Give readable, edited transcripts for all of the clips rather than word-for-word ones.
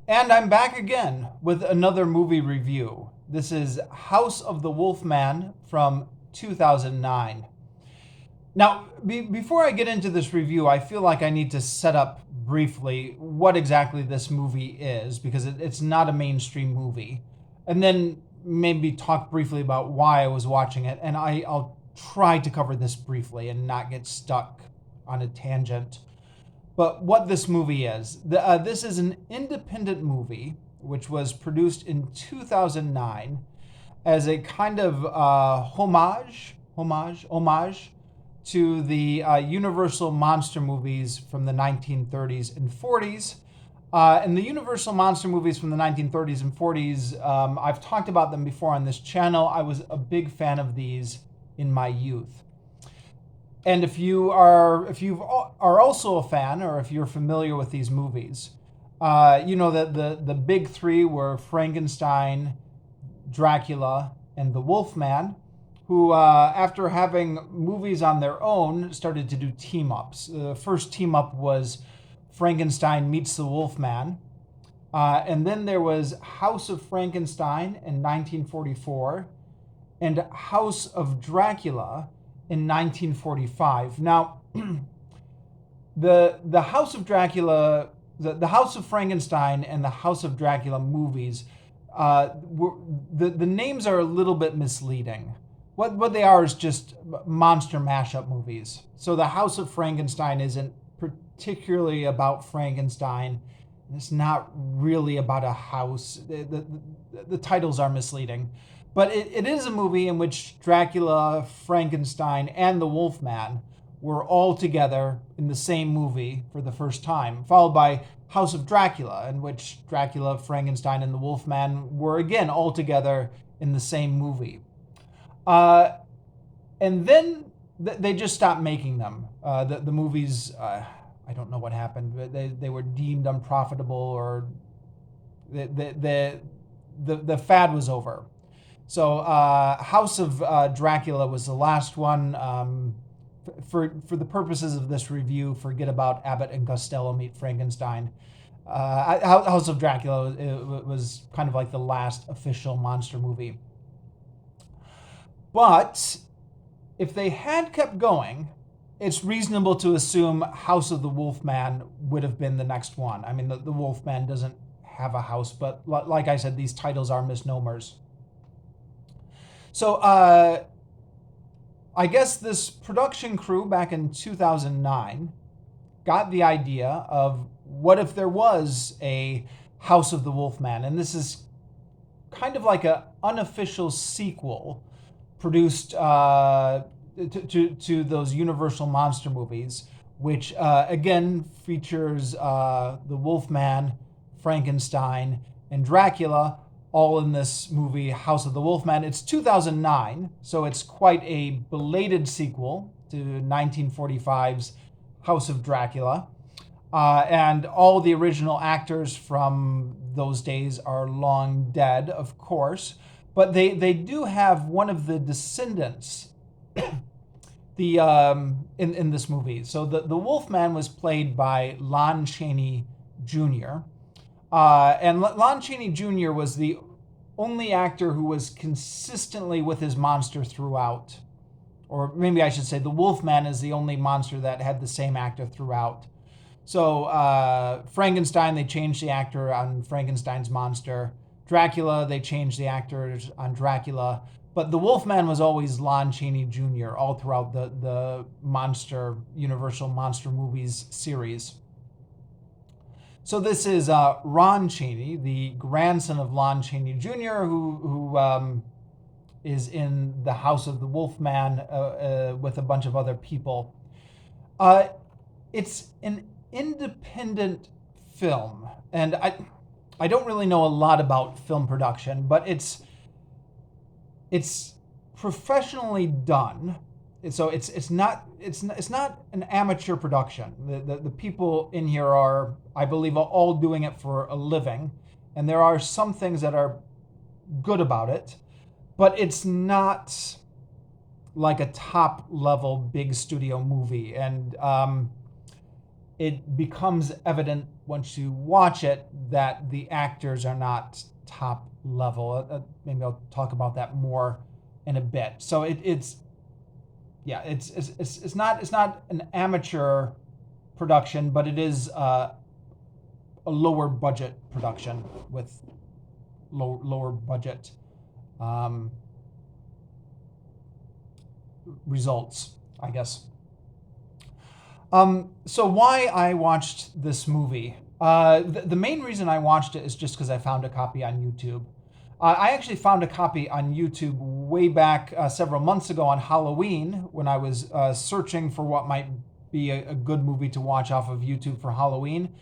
And I'm back again with another movie review. This is House of the Wolfman from 2009. Now, before I get into this review, I feel like I need to set up briefly what exactly this movie is because it's not a mainstream movie. And then maybe talk briefly about why I was watching it. And I'll try to cover this briefly and not get stuck on a tangent. But what this movie is, this is an independent movie which was produced in 2009 as a kind of homage to the Universal monster movies from the 1930s and 40s. And the Universal monster movies from the 1930s and 40s, I've talked about them before on this channel. I was a big fan of these in my youth. And if you are also a fan, or if you're familiar with these movies, you know that the big three were Frankenstein, Dracula, and the Wolfman, who, after having movies on their own, started to do team ups. The first team up was Frankenstein meets the Wolfman, and then there was House of Frankenstein in 1944, and House of Dracula in 1945. Now, the House of Dracula, the House of Frankenstein, and the House of Dracula movies, the names are a little bit misleading. What they are is just monster mashup movies. So the House of Frankenstein isn't particularly about Frankenstein. It's not really about a house. The titles are misleading. But it is a movie in which Dracula, Frankenstein, and the Wolfman were all together in the same movie for the first time, followed by House of Dracula, in which Dracula, Frankenstein, and the Wolfman were again all together in the same movie. And then they just stopped making them. The movies, I don't know what happened. They were deemed unprofitable, or the fad was over. So House of Dracula was the last one. For the purposes of this review, forget about Abbott and Costello Meet Frankenstein. House of Dracula was kind of like the last official monster movie. But if they had kept going, it's reasonable to assume House of the Wolfman would have been the next one. I mean, the Wolfman doesn't have a house, but like I said, these titles are misnomers. So I guess this production crew back in 2009 got the idea of what if there was a House of the Wolfman, and this is kind of like an unofficial sequel produced to those Universal monster movies, which again features the Wolfman, Frankenstein, and Dracula, all in this movie, House of the Wolfman. It's 2009, so it's quite a belated sequel to 1945's House of Dracula. And all the original actors from those days are long dead, of course, but they do have one of the descendants in this movie. So the Wolfman was played by Lon Chaney Jr., and Lon Chaney Jr. was the only actor who was consistently with his monster throughout. Or maybe I should say the Wolfman is the only monster that had the same actor throughout. So Frankenstein, they changed the actor on Frankenstein's monster. Dracula, they changed the actors on Dracula. But the Wolfman was always Lon Chaney Jr. all throughout the Universal Monster Movies series. So this is Ron Chaney, the grandson of Lon Chaney Jr., who is in the House of the Wolfman with a bunch of other people. It's an independent film, and I don't really know a lot about film production, but it's professionally done. So it's not an amateur production. The people in here are, I believe, all doing it for a living, and there are some things that are good about it, but it's not like a top level big studio movie. And it becomes evident once you watch it that the actors are not top level. Maybe I'll talk about that more in a bit. So it's not an amateur production, but it is a lower budget production with lower budget results, I guess. So why I watched this movie? The main reason I watched it is just because I found a copy on YouTube. I actually found a copy on YouTube way back several months ago on Halloween when I was searching for what might be a good movie to watch off of YouTube for Halloween.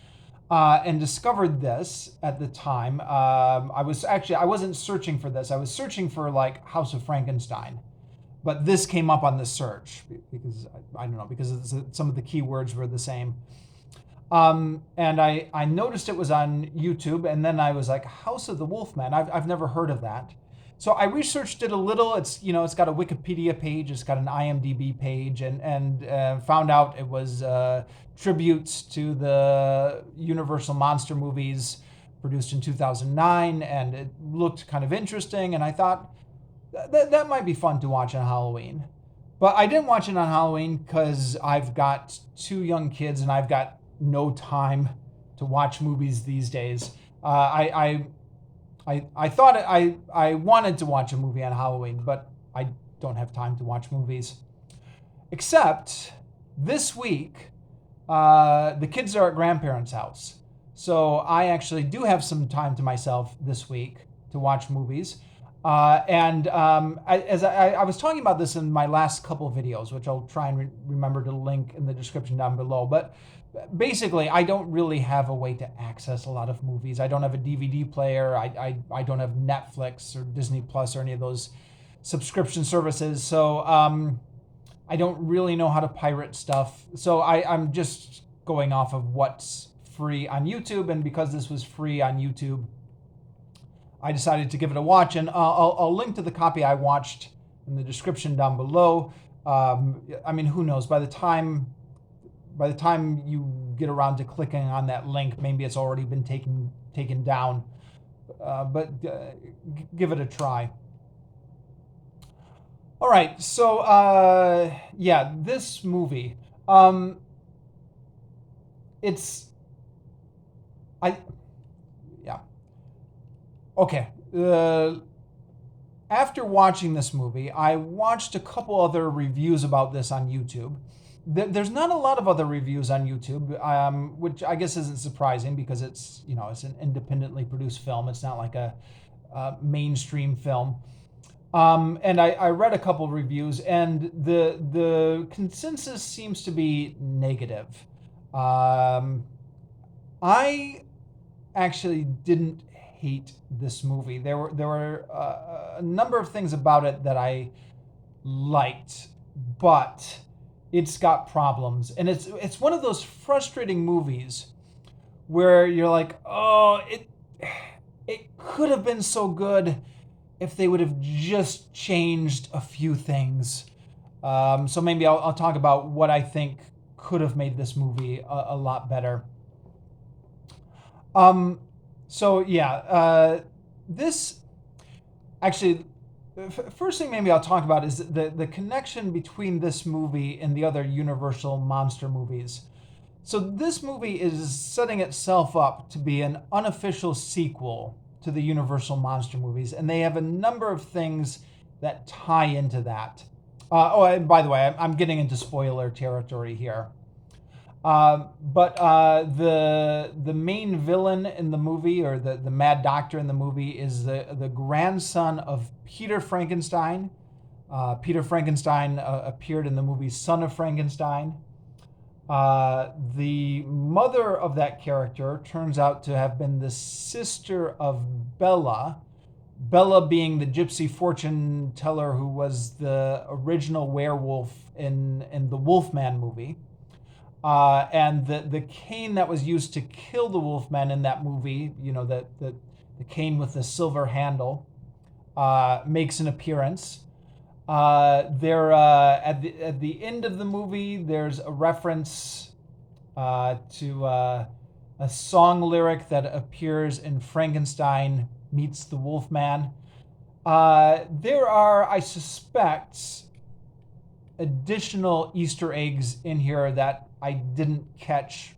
And discovered this at the time. I wasn't searching for this. I was searching for like House of Frankenstein, but this came up on the search because I don't know, because some of the keywords were the same. And I noticed it was on YouTube, and then I was like, House of the Wolfman. I've never heard of that. So I researched it a little. It's got a Wikipedia page, it's got an IMDb page, and found out it was tributes to the Universal Monster movies produced in 2009, and it looked kind of interesting, and I thought that might be fun to watch on Halloween. But I didn't watch it on Halloween because I've got 2 young kids and I've got no time to watch movies these days. I thought I wanted to watch a movie on Halloween, but I don't have time to watch movies. Except this week, the kids are at grandparents' house. So I actually do have some time to myself this week to watch movies. I was talking about this in my last couple of videos, which I'll try and remember to link in the description down below. But basically, I don't really have a way to access a lot of movies. I don't have a DVD player. I don't have Netflix or Disney Plus or any of those subscription services. So I don't really know how to pirate stuff. So I'm just going off of what's free on YouTube. And because this was free on YouTube, I decided to give it a watch, and I'll link to the copy I watched in the description down below. I mean, who knows? By the time you get around to clicking on that link, maybe it's already been taken down. But give it a try. All right, so yeah, this movie. Okay. After watching this movie, I watched a couple other reviews about this on YouTube. There's not a lot of other reviews on YouTube, which I guess isn't surprising because it's an independently produced film. It's not like a mainstream film. And I read a couple reviews, and the consensus seems to be negative. I actually didn't hate this movie. There were a number of things about it that I liked, but it's got problems, and it's one of those frustrating movies where you're like, oh, it could have been so good if they would have just changed a few things. So maybe I'll talk about what I think could have made this movie a lot better. So yeah, this actually, first thing maybe I'll talk about is the connection between this movie and the other Universal monster movies. So this movie is setting itself up to be an unofficial sequel to the Universal monster movies, and they have a number of things that tie into that. And by the way, I'm getting into spoiler territory here. But the main villain in the movie, or the mad doctor in the movie, is the grandson of Peter Frankenstein. Peter Frankenstein appeared in the movie Son of Frankenstein. The mother of that character turns out to have been the sister of Bella. Bella being the gypsy fortune teller who was the original werewolf in the Wolfman movie. And the cane that was used to kill the Wolfman in that movie, the cane with the silver handle, makes an appearance. At the end of the movie, there's a reference to a song lyric that appears in Frankenstein Meets the Wolfman. There are, I suspect, additional Easter eggs in here that I didn't catch,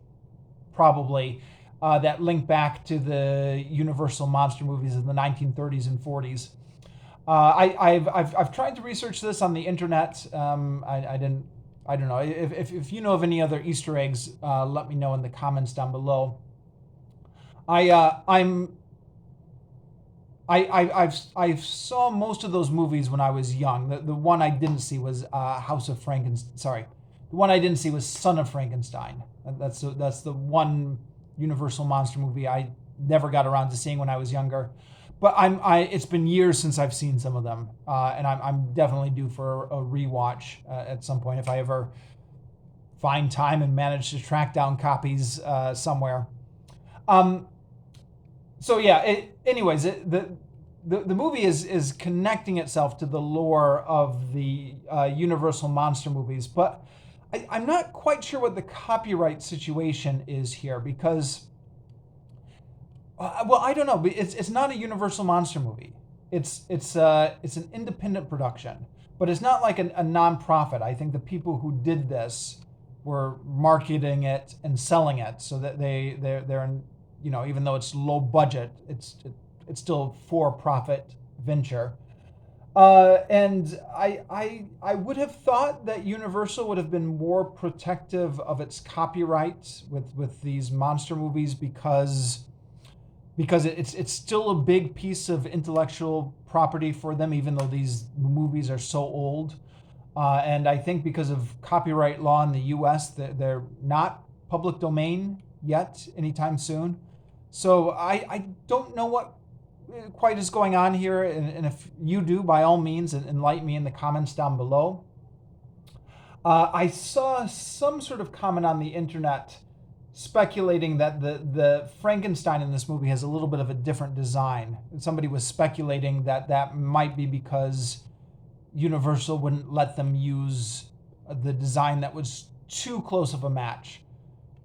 probably, that link back to the Universal monster movies in the 1930s and 40s. I've tried to research this on the internet. I don't know if you know of any other Easter eggs. Let me know in the comments down below. I saw most of those movies when I was young. The one I didn't see was House of Frankenstein. Sorry, the one I didn't see was Son of Frankenstein. That's the one Universal monster movie I never got around to seeing when I was younger. But it's been years since I've seen some of them, and I'm definitely due for a rewatch at some point if I ever find time and manage to track down copies somewhere. So yeah. Anyways, the movie is connecting itself to the lore of the Universal monster movies, but I'm not quite sure what the copyright situation is here because. Well, I don't know. It's not a Universal monster movie. It's an independent production, but it's not like a nonprofit. I think the people who did this were marketing it and selling it, so that they're in, even though it's low budget, it's still a for-profit venture. And I would have thought that Universal would have been more protective of its copyright with these monster movies because it's still a big piece of intellectual property for them, even though these movies are so old. And I think because of copyright law in the U.S., they're not public domain yet anytime soon. So I don't know what quite is going on here. And if you do, by all means, enlighten me in the comments down below. I saw some sort of comment on the internet speculating that the Frankenstein in this movie has a little bit of a different design. Somebody was speculating that might be because Universal wouldn't let them use the design that was too close of a match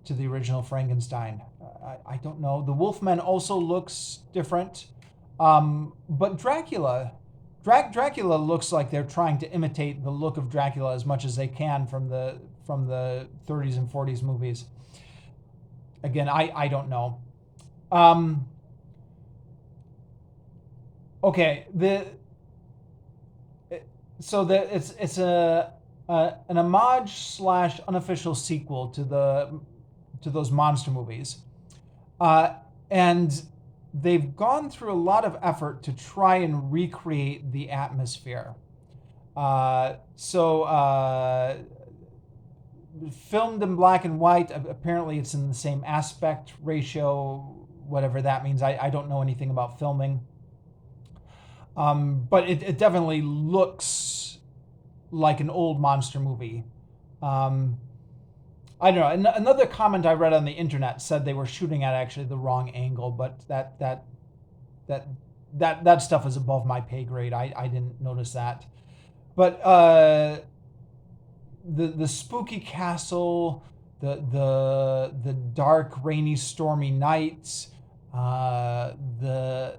to the original Frankenstein. I don't know. The Wolfman also looks different, but Dracula looks like they're trying to imitate the look of Dracula as much as they can from the 30s and 40s movies. Again, I don't know. Okay, it's an homage / unofficial sequel to those monster movies, and they've gone through a lot of effort to try and recreate the atmosphere. Filmed in black and white. Apparently it's in the same aspect ratio, whatever that means. I don't know anything about filming. But it definitely looks like an old monster movie. I don't know. Another comment I read on the internet said they were shooting at actually the wrong angle, but that stuff is above my pay grade. I didn't notice that. But the spooky castle, the dark, rainy, stormy nights, the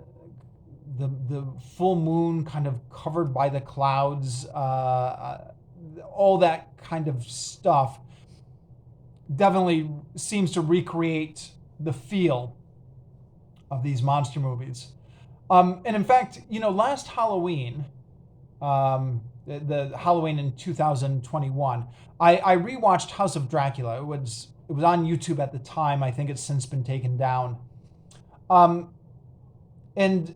full moon kind of covered by the clouds, all that kind of stuff definitely seems to recreate the feel of these monster movies. And in fact, last Halloween, the Halloween in 2021, I rewatched House of Dracula. It was on YouTube at the time. I think it's since been taken down. And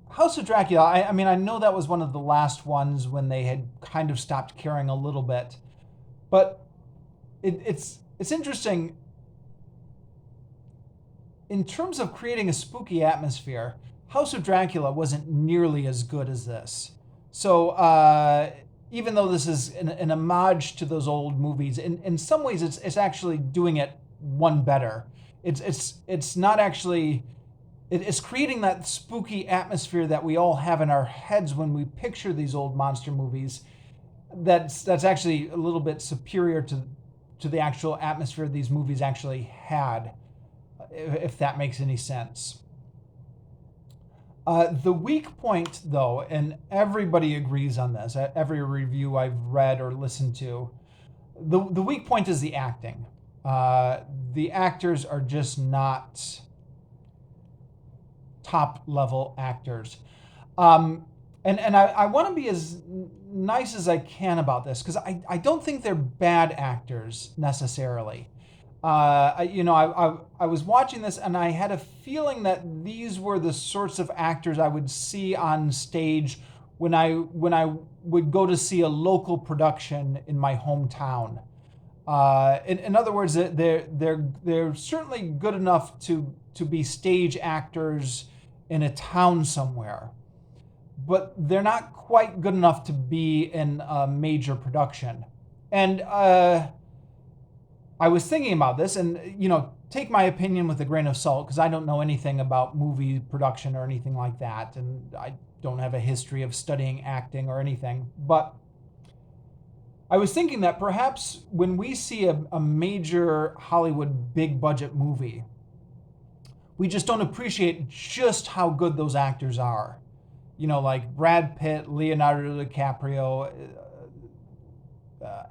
House of Dracula, I know that was one of the last ones when they had kind of stopped caring a little bit. But it's interesting. In terms of creating a spooky atmosphere, House of Dracula wasn't nearly as good as this. So even though this is an homage to those old movies, in some ways it's actually doing it one better. It's not actually... It's creating that spooky atmosphere that we all have in our heads when we picture these old monster movies. That's actually a little bit superior to the actual atmosphere these movies actually had, if that makes any sense. The weak point, though, and everybody agrees on this, every review I've read or listened to, the weak point is the acting. The actors are just not top level actors. And I want to be as nice as I can about this, because I don't think they're bad actors necessarily. I was watching this and I had a feeling that these were the sorts of actors I would see on stage when I would go to see a local production in my hometown. In other words, they're certainly good enough to be stage actors in a town somewhere, but they're not quite good enough to be in a major production. And I was thinking about this, and take my opinion with a grain of salt, because I don't know anything about movie production or anything like that, and I don't have a history of studying acting or anything. But I was thinking that perhaps when we see a major Hollywood big budget movie, we just don't appreciate just how good those actors are. Like Brad Pitt, Leonardo DiCaprio,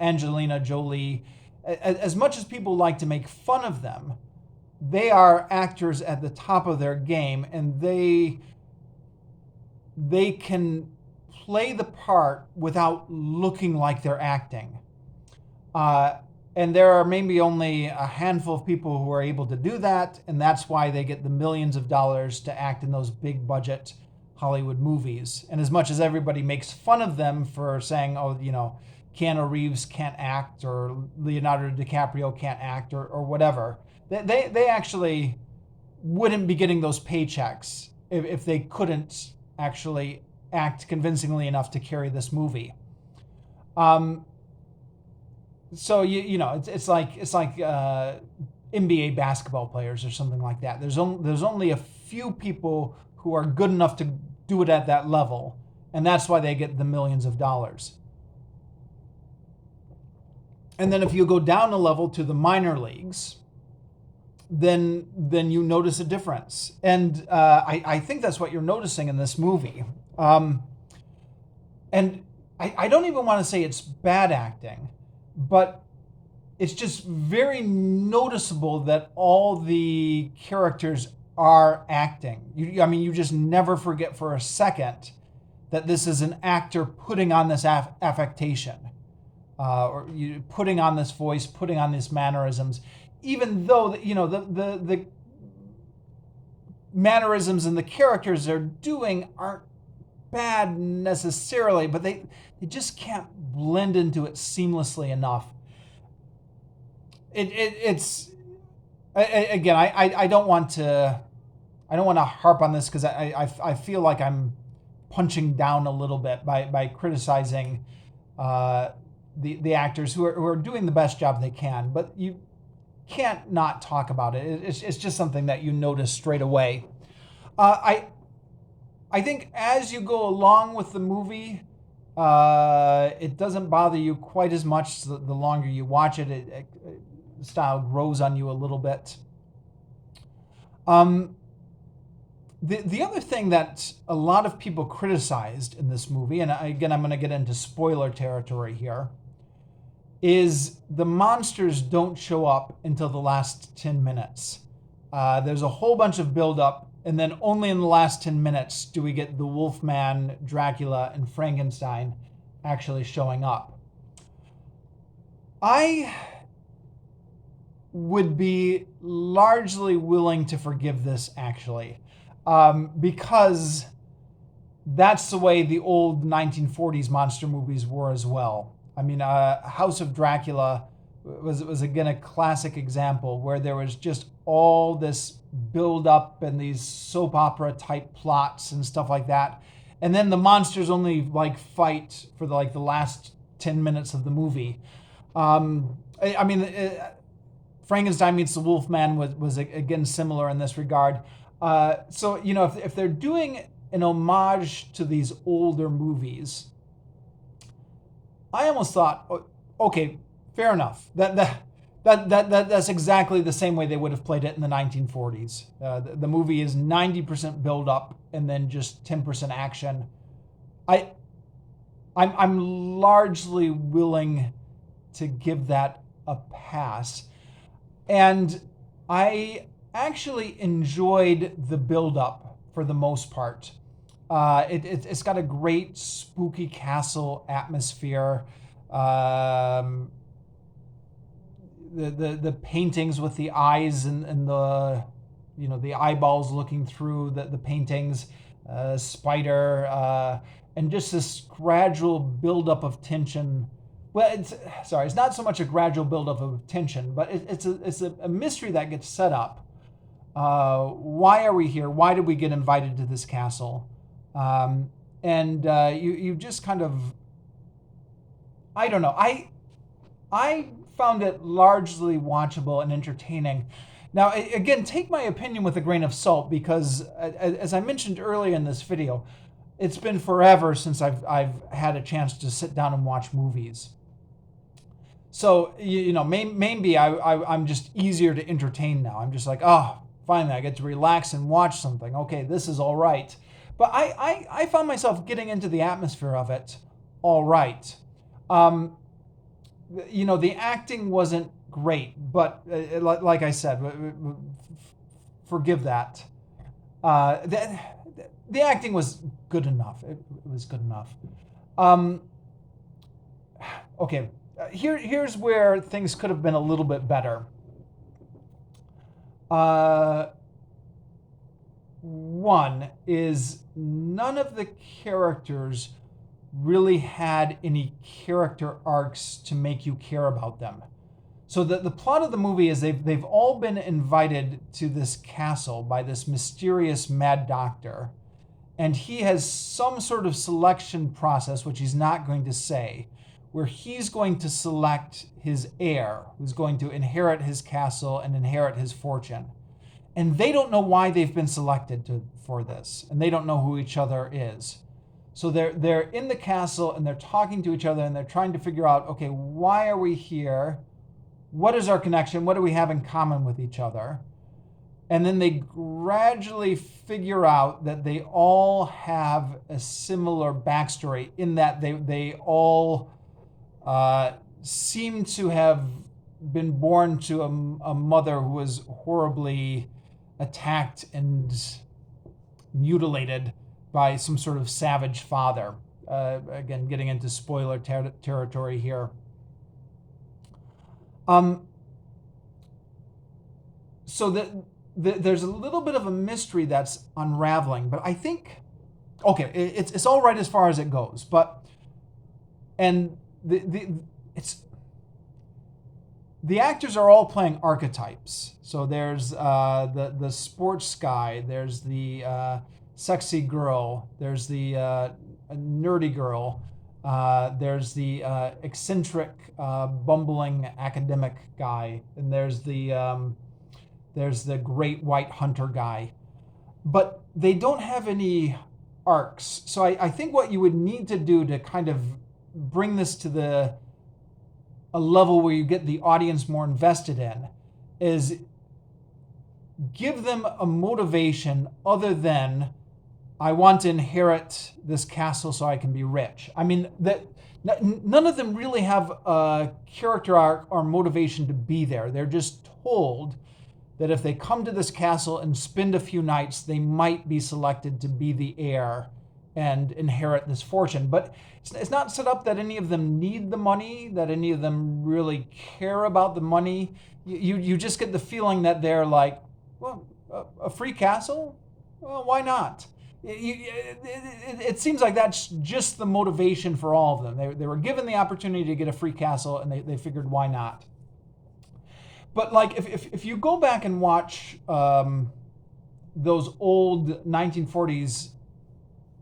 Angelina Jolie. As much as people like to make fun of them, they are actors at the top of their game, and they can play the part without looking like they're acting. And there are maybe only a handful of people who are able to do that, and that's why they get the millions of dollars to act in those big budget Hollywood movies. And as much as everybody makes fun of them for saying, oh, Keanu Reeves can't act, or Leonardo DiCaprio can't act, or whatever, they actually wouldn't be getting those paychecks if they couldn't actually act convincingly enough to carry this movie. So it's like NBA basketball players or something like that. There's only a few people who are good enough to do it at that level, and that's why they get the millions of dollars. And then if you go down a level to the minor leagues, then you notice a difference. And I think that's what you're noticing in this movie. And I don't even want to say it's bad acting, but it's just very noticeable that all the characters are acting. You just never forget for a second that this is an actor putting on this affectation. Or you putting on this voice, putting on these mannerisms, even though the mannerisms and the characters they're doing aren't bad necessarily, but they just can't blend into it seamlessly enough. It's again, I don't want to harp on this, because I feel like I'm punching down a little bit by criticizing the actors who are doing the best job they can, but you can't not talk about it. It's just something that you notice straight away. I think as you go along with the movie, it doesn't bother you quite as much the longer you watch it. The style grows on you a little bit. The other thing that a lot of people criticized in this movie, and again, I'm going to get into spoiler territory here, is the monsters don't show up until the last 10 minutes. There's a whole bunch of buildup, and then only in the last 10 minutes do we get the Wolfman, Dracula, and Frankenstein actually showing up. I would be largely willing to forgive this, actually, because that's the way the old 1940s monster movies were as well. I mean, House of Dracula was again a classic example where there was just all this build up and these soap opera type plots and stuff like that, and then the monsters only fight for the last 10 minutes of the movie. Frankenstein meets the Wolfman was again similar in this regard. So if they're doing an homage to these older movies, I almost thought, okay, fair enough. That's exactly the same way they would have played it in the 1940s. The movie is 90% build up and then just 10% action. I I'm largely willing to give that a pass. And I actually enjoyed the build up for the most part. It's got a great spooky castle atmosphere. Um, the paintings with the eyes and the the eyeballs looking through the paintings, spider, and just this gradual buildup of tension. Well, it's not so much a gradual buildup of tension, but it's a mystery that gets set up. Why are we here? Why did we get invited to this castle? And you just kind of, I don't know. I found it largely watchable and entertaining. Now, again, take my opinion with a grain of salt because, as I mentioned earlier in this video, it's been forever since I've had a chance to sit down and watch movies. So, maybe I'm just easier to entertain now. I'm just like, oh, finally, I get to relax and watch something. Okay, this is all right. But I found myself getting into the atmosphere of it all right. The acting wasn't great, but like I said, forgive that. The acting was good enough. It was good enough. Okay, here's where things could have been a little bit better. One is none of the characters really had any character arcs to make you care about them. So the plot of the movie is they've all been invited to this castle by this mysterious mad doctor. And he has some sort of selection process, which he's not going to say, where he's going to select his heir, who's going to inherit his castle and inherit his fortune. And they don't know why they've been selected for this, and they don't know who each other is. So they're in the castle and they're talking to each other and they're trying to figure out, okay, why are we here? What is our connection? What do we have in common with each other? And then they gradually figure out that they all have a similar backstory in that they all seem to have been born to a mother who was horribly attacked and mutilated by some sort of savage father. Again, getting into spoiler territory here. So there's a little bit of a mystery that's unraveling, but I think, okay, it's all right as far as it goes, but the actors are all playing archetypes. So there's the sports guy, there's the sexy girl, there's the nerdy girl, there's the eccentric, bumbling academic guy, and there's the great white hunter guy. But they don't have any arcs. So I think what you would need to do to kind of bring this to a level where you get the audience more invested in is give them a motivation other than I want to inherit this castle so I can be rich. I mean, none of them really have a character arc or motivation to be there. They're just told that if they come to this castle and spend a few nights, they might be selected to be the heir and inherit this fortune. But it's not set up that any of them need the money, that any of them really care about the money. You just get the feeling that they're like, well, a free castle? Well, why not? It seems like that's just the motivation for all of them. They were given the opportunity to get a free castle, and they figured, why not? But like, if you go back and watch those old 1940s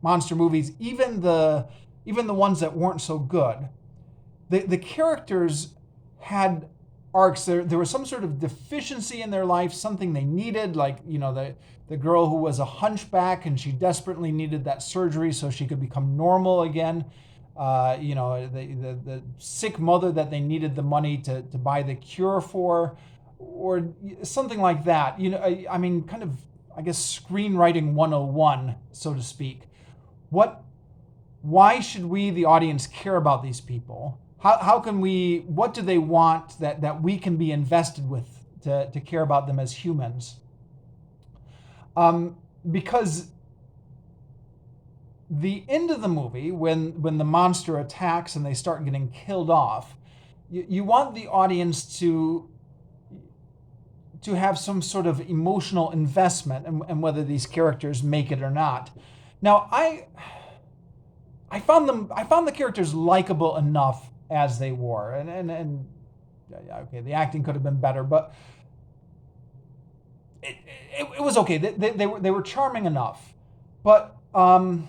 monster movies, even the ones that weren't so good, the characters had arcs. There was some sort of deficiency in their life, something they needed, like the girl who was a hunchback and she desperately needed that surgery so she could become normal again. The sick mother that they needed the money to buy the cure for, or something like that. I mean, kind of, I guess, screenwriting 101, so to speak. Why should we, the audience, care about these people? How can we, what do they want that we can be invested with to care about them as humans? Because the end of the movie, when the monster attacks and they start getting killed off, you want the audience to have some sort of emotional investment and whether these characters make it or not. Now, I found the characters likable enough as they were, and okay, the acting could have been better, but it was okay. They were charming enough, but it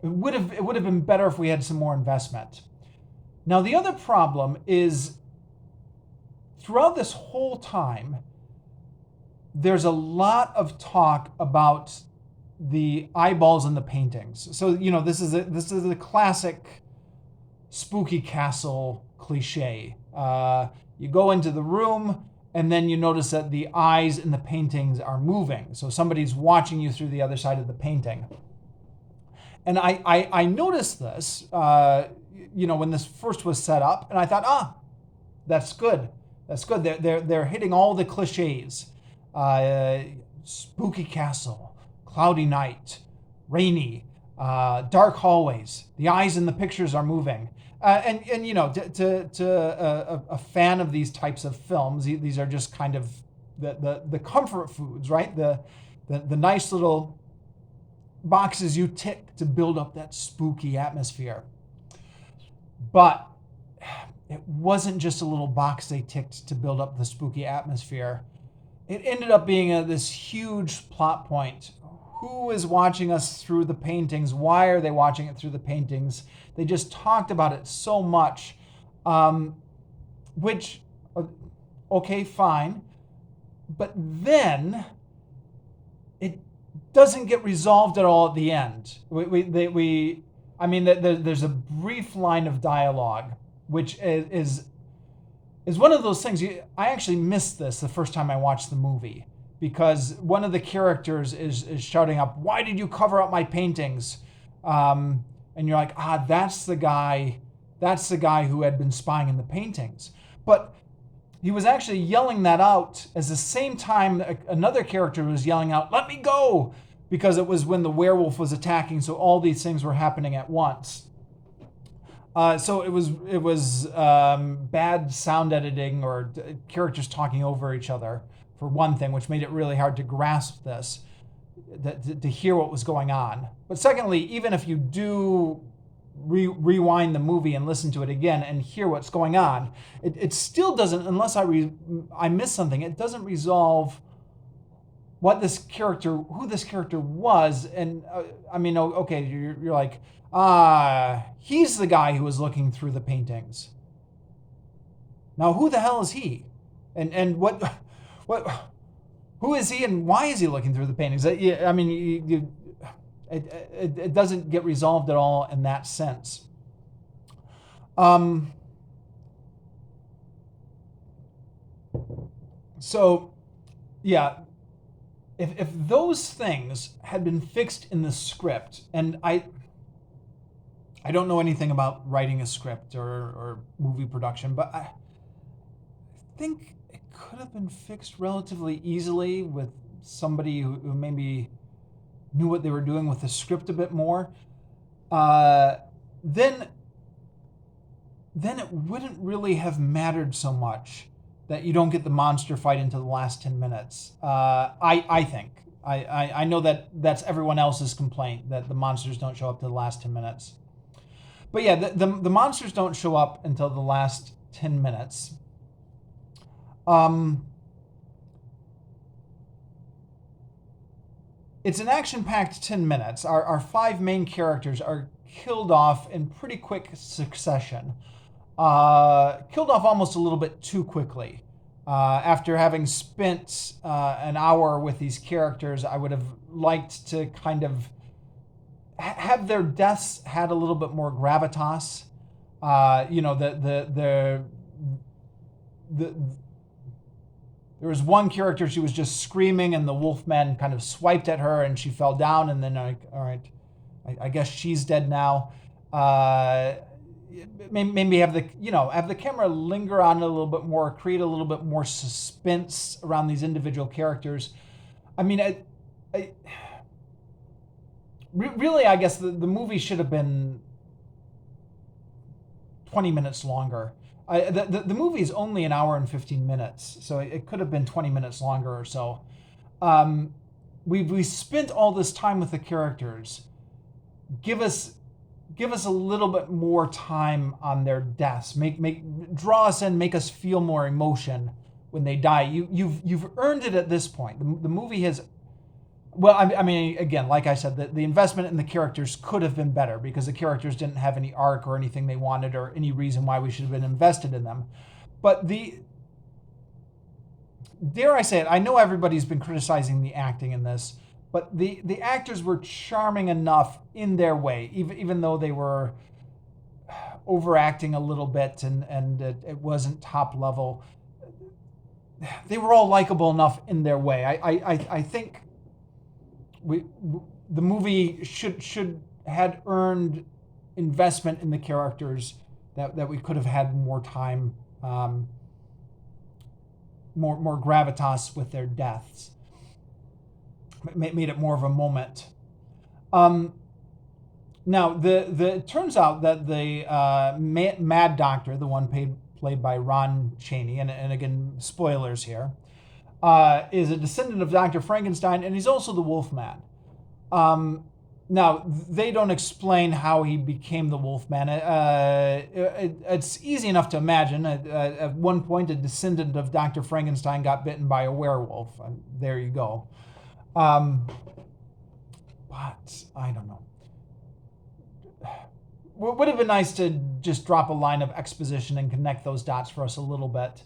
would have been better if we had some more investment. Now, the other problem is throughout this whole time, there's a lot of talk about the eyeballs in the paintings. So, this is a classic spooky castle cliche. You go into the room and then you notice that the eyes in the paintings are moving. So somebody's watching you through the other side of the painting. And I noticed this, when this first was set up, and I thought, that's good. That's good. They're hitting all the cliches. Spooky castle, cloudy night, rainy, dark hallways. The eyes in the pictures are moving. To a fan of these types of films, these are just kind of the comfort foods, right? The nice little boxes you tick to build up that spooky atmosphere. But it wasn't just a little box they ticked to build up the spooky atmosphere. It ended up being this huge plot point. Who is watching us through the paintings? Why are they watching it through the paintings? They just talked about it so much, which, okay, fine. But then it doesn't get resolved at all at the end. There's a brief line of dialogue, which is one of those things. I actually missed this the first time I watched the movie, because one of the characters is shouting up, "Why did you cover up my paintings?" And you're like, that's the guy who had been spying in the paintings. But he was actually yelling that out as the same time another character was yelling out, "Let me go!" Because it was when the werewolf was attacking, so all these things were happening at once. So it was bad sound editing or characters talking over each other, for one thing, which made it really hard to grasp this, to hear what was going on. But secondly, even if you do rewind the movie and listen to it again and hear what's going on, it still doesn't, unless I miss something, it doesn't resolve who this character was. And okay, you're like, he's the guy who was looking through the paintings. Now, who the hell is he? And what who is he and why is he looking through the paintings? It doesn't get resolved at all in that sense. So, yeah, if those things had been fixed in the script, and I don't know anything about writing a script or movie production, but I think it could have been fixed relatively easily with somebody who maybe knew what they were doing with the script a bit more. Then it wouldn't really have mattered so much that you don't get the monster fight into the last 10 minutes. I think. I know that's everyone else's complaint, that the monsters don't show up to the last 10 minutes. But yeah, the monsters don't show up until the last 10 minutes. It's an action-packed 10 minutes. Our five main characters are killed off in pretty quick succession. Killed off almost a little bit too quickly. After having spent an hour with these characters, I would have liked to kind of have their deaths had a little bit more gravitas. You know, the there was one character, she was just screaming and the Wolfman kind of swiped at her and she fell down, and then like, all right, I guess she's dead now. Maybe have the camera linger on it a little bit more, create a little bit more suspense around these individual characters. I mean, really, I guess the movie should have been 20 minutes longer. The movie is only an hour and 15 minutes, so it could have been 20 minutes longer or so. We spent all this time with the characters. Give us a little bit more time on their deaths. Draw us in, make us feel more emotion when they die. You've earned it at this point. The movie has. Well, I mean, again, like I said, the investment in the characters could have been better because the characters didn't have any arc or anything they wanted or any reason why we should have been invested in them. But dare I say it, I know everybody's been criticizing the acting in this, but the actors were charming enough in their way, even though they were overacting a little bit and it wasn't top level. They were all likable enough in their way. I think the movie should had earned investment in the characters that we could have had more time, more gravitas with their deaths. Made it more of a moment. Now it turns out that the Mad Doctor, the one played by Ron Chaney, and again spoilers here, is a descendant of Dr. Frankenstein, and he's also the Wolfman. Now, they don't explain how he became the Wolfman. It's easy enough to imagine. At one point, a descendant of Dr. Frankenstein got bitten by a werewolf. And there you go. But I don't know. Would have been nice to just drop a line of exposition and connect those dots for us a little bit.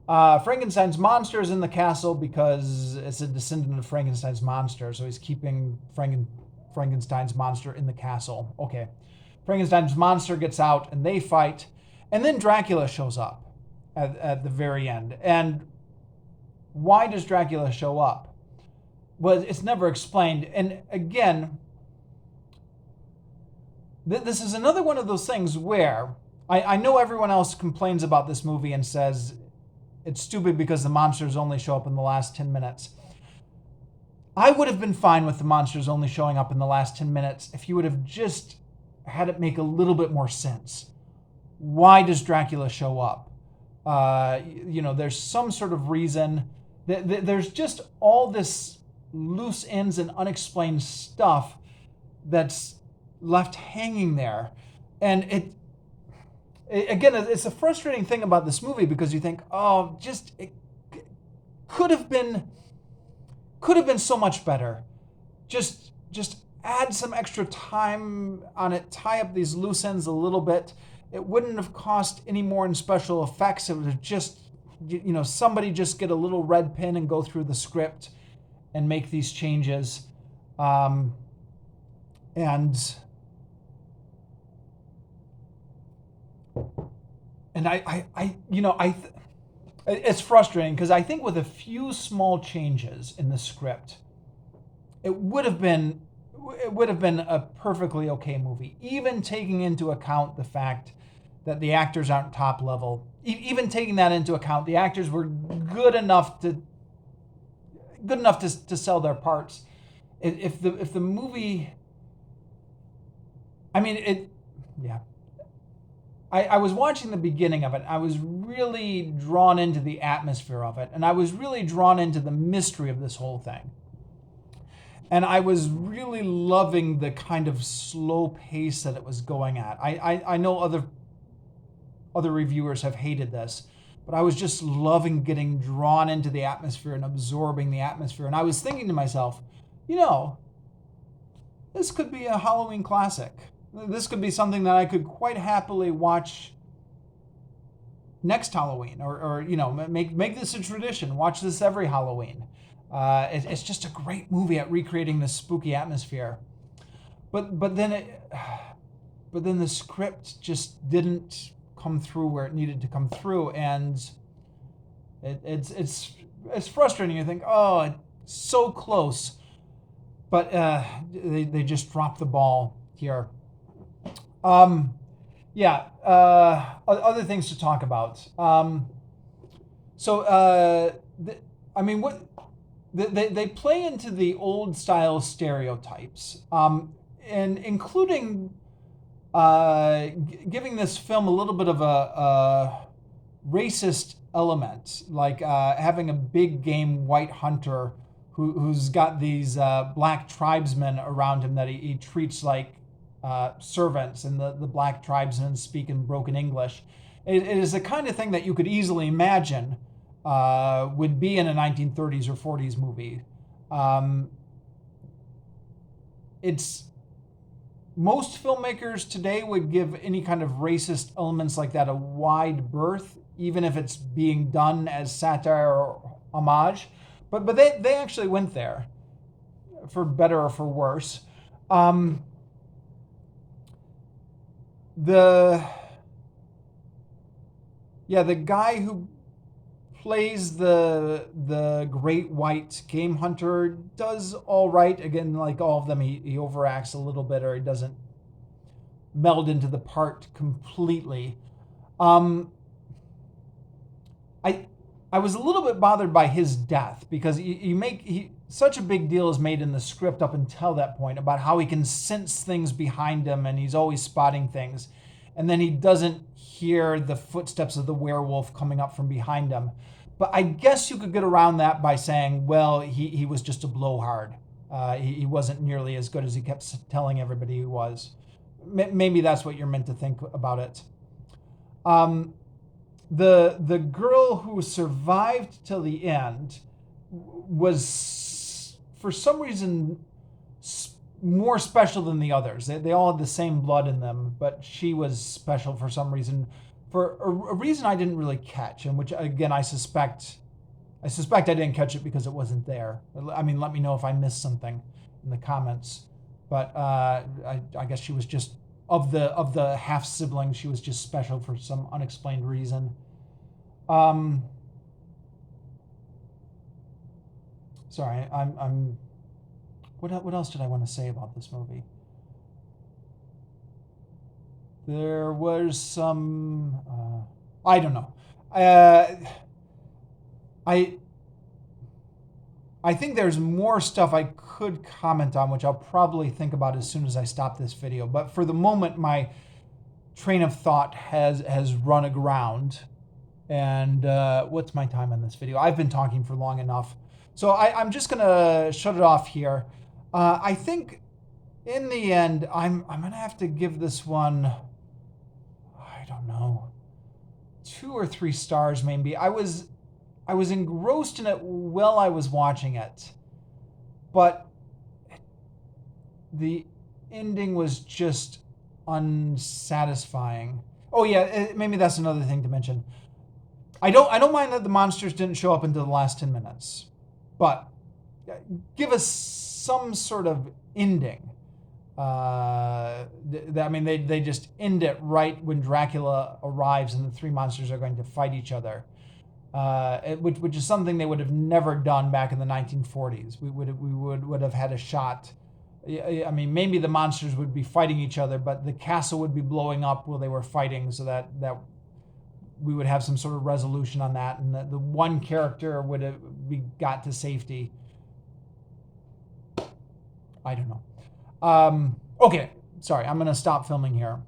Frankenstein's monster is in the castle because it's a descendant of Frankenstein's monster, so he's keeping Frankenstein's monster in the castle. Okay. Frankenstein's monster gets out and they fight, and then Dracula shows up at the very end. And why does Dracula show up? Well, it's never explained. And again, this is another one of those things where I know everyone else complains about this movie and says it's stupid because the monsters only show up in the last 10 minutes. I would have been fine with the monsters only showing up in the last 10 minutes if you would have just had it make a little bit more sense. Why does Dracula show up? There's some sort of reason. There's just all this loose ends and unexplained stuff that's left hanging there. And again, it's a frustrating thing about this movie because you think, it could have been so much better. Just add some extra time on it, tie up these loose ends a little bit. It wouldn't have cost any more in special effects. It would have just, somebody just get a little red pen and go through the script and make these changes. It's frustrating because I think with a few small changes in the script, it would have been a perfectly okay movie, even taking into account the fact that the actors aren't top level. Even taking that into account, the actors were good enough to sell their parts. If the movie, I was watching the beginning of it. I was really drawn into the atmosphere of it, and I was really drawn into the mystery of this whole thing. And I was really loving the kind of slow pace that it was going at. I know other reviewers have hated this, but I was just loving getting drawn into the atmosphere and absorbing the atmosphere. And I was thinking to myself, this could be a Halloween classic. This could be something that I could quite happily watch next Halloween, or make this a tradition. Watch this every Halloween. It's just a great movie at recreating this spooky atmosphere. but then but then the script just didn't come through where it needed to come through, and it's frustrating. You think, oh, it's so close, but they just dropped the ball here. Yeah. Other things to talk about. I mean, what they play into the old style stereotypes, and including giving this film a little bit of a racist element, like having a big game white hunter who's got these black tribesmen around him that he treats like servants, and the black tribesmen speak in broken English. It is the kind of thing that you could easily imagine would be in a 1930s or 40s movie. It's most filmmakers today would give any kind of racist elements like that a wide berth, even if it's being done as satire or homage. But they actually went there, for better or for worse. The guy who plays the great white game hunter does all right. Again, like all of them, he overacts a little bit, or he doesn't meld into the part completely. I was a little bit bothered by his death, because such a big deal is made in the script up until that point about how he can sense things behind him and he's always spotting things, and then he doesn't hear the footsteps of the werewolf coming up from behind him. But I guess you could get around that by saying, well, he was just a blowhard. He wasn't nearly as good as he kept telling everybody he was. Maybe that's what you're meant to think about it. The girl who survived till the end was, for some reason, more special than the others. They all had the same blood in them, but she was special for some reason, for a reason I didn't really catch, and which, again, I suspect I didn't catch it because it wasn't there. I mean, let me know if I missed something in the comments. But I guess she was just, of the half siblings, she was just special for some unexplained reason. Sorry, I'm. What else did I want to say about this movie? There was some. I don't know. I think there's more stuff I could comment on, which I'll probably think about as soon as I stop this video. But for the moment, my train of thought has run aground. And what's my time on this video? I've been talking for long enough. So I'm just going to shut it off here. I think in the end, I'm going to have to give this one, I don't know, 2 or 3 stars maybe. I was engrossed in it while I was watching it, but the ending was just unsatisfying. Oh yeah, maybe that's another thing to mention. I don't mind that the monsters didn't show up until the last 10 minutes, but give us some sort of ending. I mean, they just end it right when Dracula arrives and the 3 monsters are going to fight each other. Which is something they would have never done back in the 1940s. We would have had a shot. I mean, maybe the monsters would be fighting each other, but the castle would be blowing up while they were fighting, so that we would have some sort of resolution on that, and the one character would have got to safety. I don't know. Okay, sorry, I'm going to stop filming here.